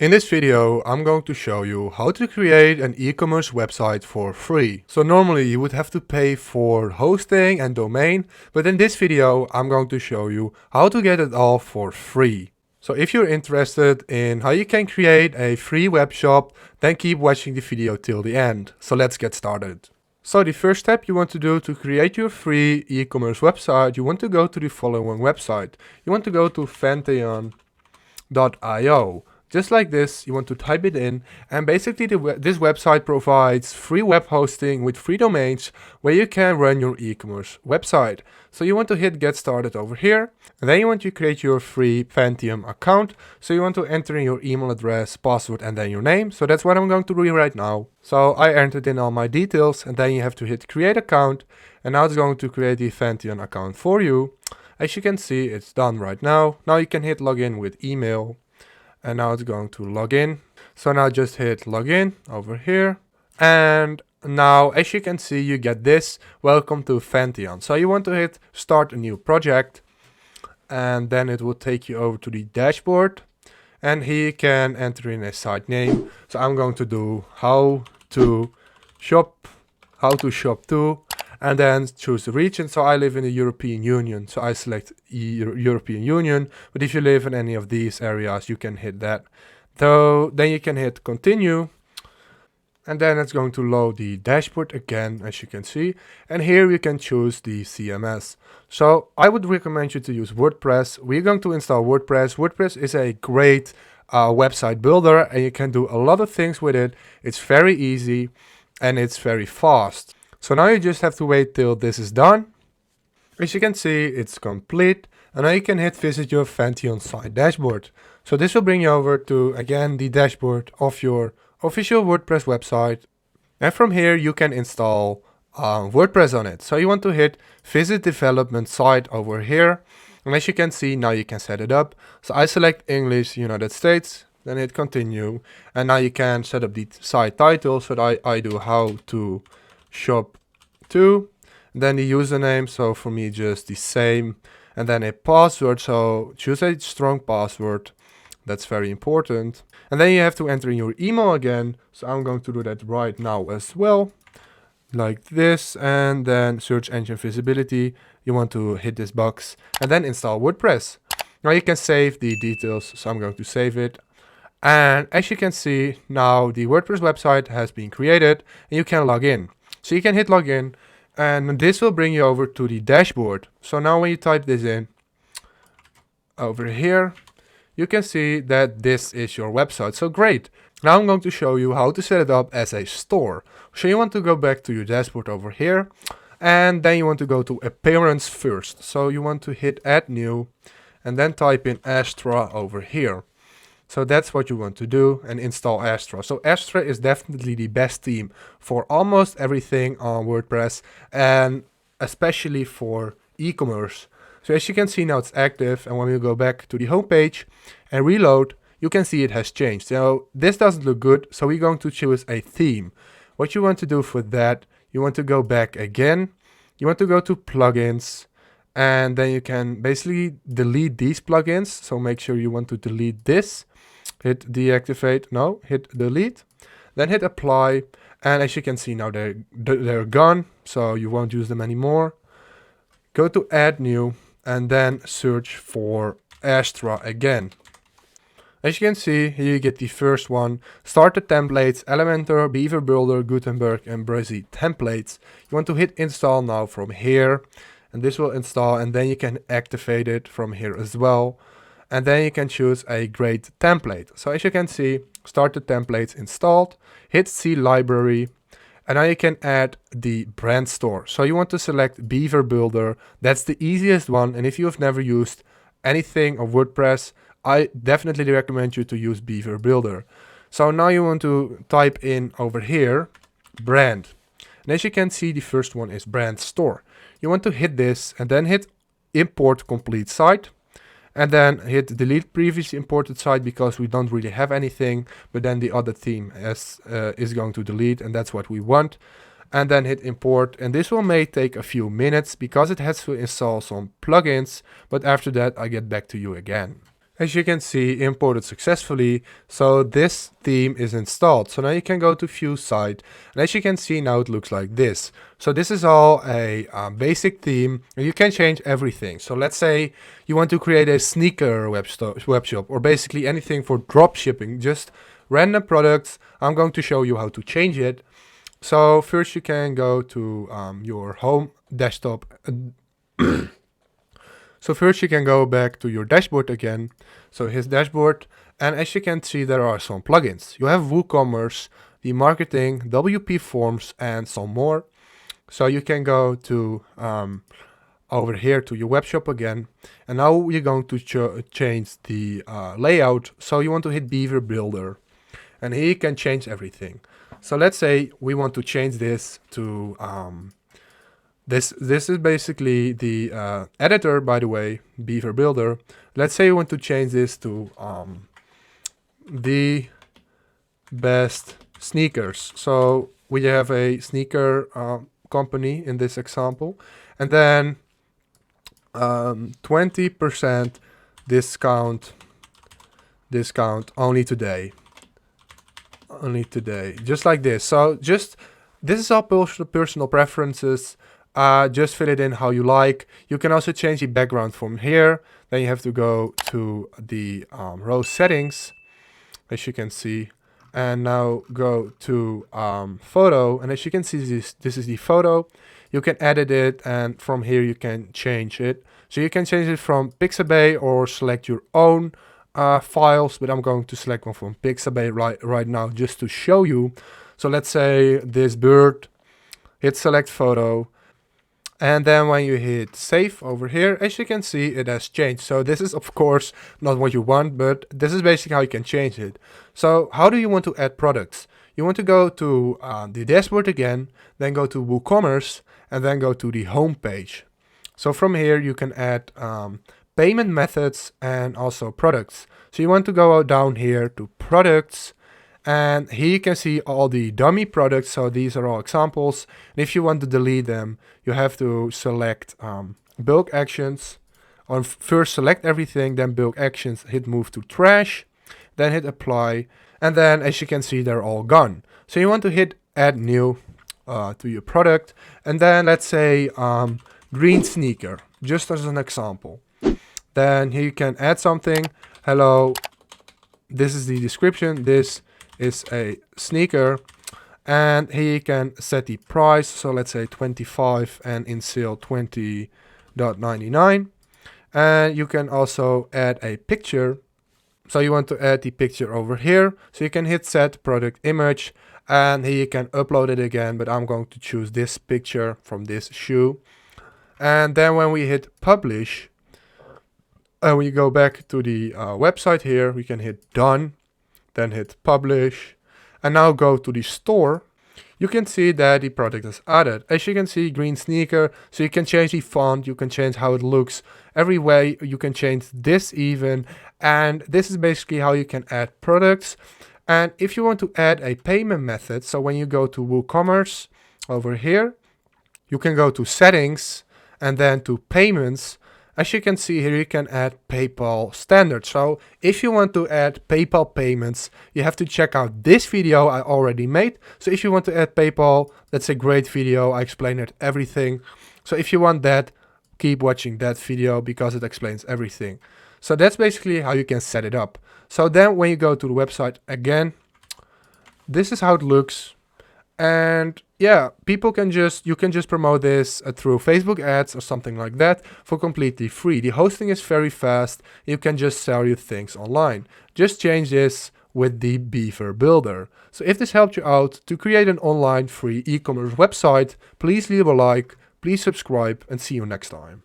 In this video, I'm going to show you how to create an e-commerce website for free. So normally you would have to pay for hosting and domain, but in this video, I'm going to show you how to get it all for free. So if you're interested in how you can create a free web shop, then keep watching the video till the end. So let's get started. So the first step you want to do to create your free e-commerce website, you want to go to the following website. You want to go to Fanteon.io. Just like this, you want to type it in, and basically this website provides free web hosting with free domains where you can run your e-commerce website. So you want to hit get started over here, and then you want to create your free Fanteon account. So you want to enter in your email address, password, and then your name. So that's what I'm going to do right now. So I entered in all my details, and then you have to hit create account, and now it's going to create the Fanteon account for you. As you can see, it's done right now. Now you can hit login with email. And now it's going to log in. So now just hit login over here. And now, as you can see, you get this, welcome to Fanteon. So you want to hit start a new project. And then it will take you over to the dashboard. And here you can enter in a site name. So I'm going to do how to shop to, and then choose the region. So I live in the European Union, so I select European Union. But if you live in any of these areas, you can hit that. So then you can hit continue, and then it's going to load the dashboard again, as you can see. And here you can choose the CMS. So I would recommend you to use WordPress. We're going to install WordPress. WordPress is a great website builder, and you can do a lot of things with it. It's very easy and it's very fast. So now you just have to wait till this is done. As you can see, it's complete. And now you can hit visit your Fanteon site dashboard. So this will bring you over to, again, the dashboard of your official WordPress website. And from here, you can install WordPress on it. So you want to hit visit development site over here. And as you can see, now you can set it up. So I select English, United States, then hit continue. And now you can set up the site title. So that I do how to shop to, then the username, so for me just the same, and then a password, so choose a strong password, that's very important. And then you have to enter in your email again, so I'm going to do that right now as well, like this. And then search engine visibility, you want to hit this box, and then install WordPress. Now you can save the details, so I'm going to save it. And as you can see, now the WordPress website has been created, and you can log in. So you can hit login, and this will bring you over to the dashboard. So now when you type this in over here, you can see that this is your website. So great. Now I'm going to show you how to set it up as a store. So you want to go back to your dashboard over here, and then you want to go to appearance first. So you want to hit add new, and then type in Astra over here. So that's what you want to do, and install Astra. So Astra is definitely the best theme for almost everything on WordPress, and especially for e-commerce. So as you can see now, it's active, and when we go back to the home page and reload, you can see it has changed. So this doesn't look good, so we're going to choose a theme. What you want to do for that, you want to go back again, you want to go to plugins, and then you can basically delete these plugins. So make sure you want to delete this. Hit deactivate, no, hit delete, then hit apply, and as you can see now they're gone, so you won't use them anymore. Go to add new, and then search for Astra again. As you can see, here you get the first one, starter templates, Elementor, Beaver Builder, Gutenberg, and Brizy templates. You want to hit install now from here, and this will install, and then you can activate it from here as well. And then you can choose a great template. So as you can see, start the templates installed, hit see library, and now you can add the brand store. So you want to select Beaver Builder. That's the easiest one. And if you have never used anything of WordPress, I definitely recommend you to use Beaver Builder. So now you want to type in over here, brand. And as you can see, the first one is brand store. You want to hit this and then hit import complete site. And then hit delete previously imported site because we don't really have anything, but then the other theme is going to delete, and that's what we want. And then hit import, and this may take a few minutes because it has to install some plugins, but after that I get back to you again. As you can see, imported successfully. So this theme is installed. So now you can go to view site, and as you can see now it looks like this. So this is all a basic theme, and you can change everything. So let's say you want to create a sneaker web shop, or basically anything for drop shipping, just random products. I'm going to show you how to change it. So first you can go to your home desktop. So first you can go back to your dashboard again. So here's dashboard, and as you can see there are some plugins. You have WooCommerce, the marketing, WP forms, and some more. So you can go to over here to your web shop again, and now we're going to change the layout. So you want to hit Beaver Builder, and here you can change everything. So let's say we want to change this to this is basically the editor, by the way, Beaver Builder. Let's say we want to change this to the best sneakers. So we have a sneaker company in this example, and then 20% discount only today, just like this. So just this is all personal preferences. Just fill it in how you like. You can also change the background from here. Then you have to go to the row settings, as you can see, and now go to photo. And as you can see, this is the photo. You can edit it, and from here you can change it. So you can change it from pixabay or select your own files, but I'm going to select one from pixabay right now just to show you. So let's say this bird, hit select photo. And then when you hit save over here, as you can see, it has changed. So this is of course not what you want, but this is basically how you can change it. So how do you want to add products? You want to go to the dashboard again, then go to WooCommerce, and then go to the home page. So from here you can add payment methods and also products. So you want to go down here to products, and here you can see all the dummy products. So these are all examples. And if you want to delete them, you have to select bulk actions. On first select everything, then bulk actions, hit move to trash, then hit apply. And then as you can see, they're all gone. So you want to hit add new to your product. And then let's say green sneaker, just as an example. Then here you can add something. Hello, this is the description. This is a sneaker, and here you can set the price. So let's say 25 and in sale 20.99. And you can also add a picture. So you want to add the picture over here. So you can hit set product image, and here you can upload it again, but I'm going to choose this picture from this shoe. And then when we hit publish, and we go back to the website here, we can hit done, then hit publish, and now go to the store. You can see that the product is added. As you can see, green sneaker, so you can change the font, you can change how it looks, every way you can change this even, and this is basically how you can add products. And if you want to add a payment method, so when you go to WooCommerce over here, you can go to settings and then to payments. As you can see here, you can add PayPal standard. So if you want to add PayPal payments, you have to check out this video I already made. So if you want to add PayPal, that's a great video. I explain it everything. So if you want that, keep watching that video because it explains everything. So that's basically how you can set it up. So then when you go to the website again, this is how it looks. And yeah, you can just promote this through Facebook ads or something like that for completely free. The hosting is very fast. You can just sell your things online. Just change this with the Beaver Builder. So if this helped you out to create an online free e-commerce website, please leave a like, please subscribe, and see you next time.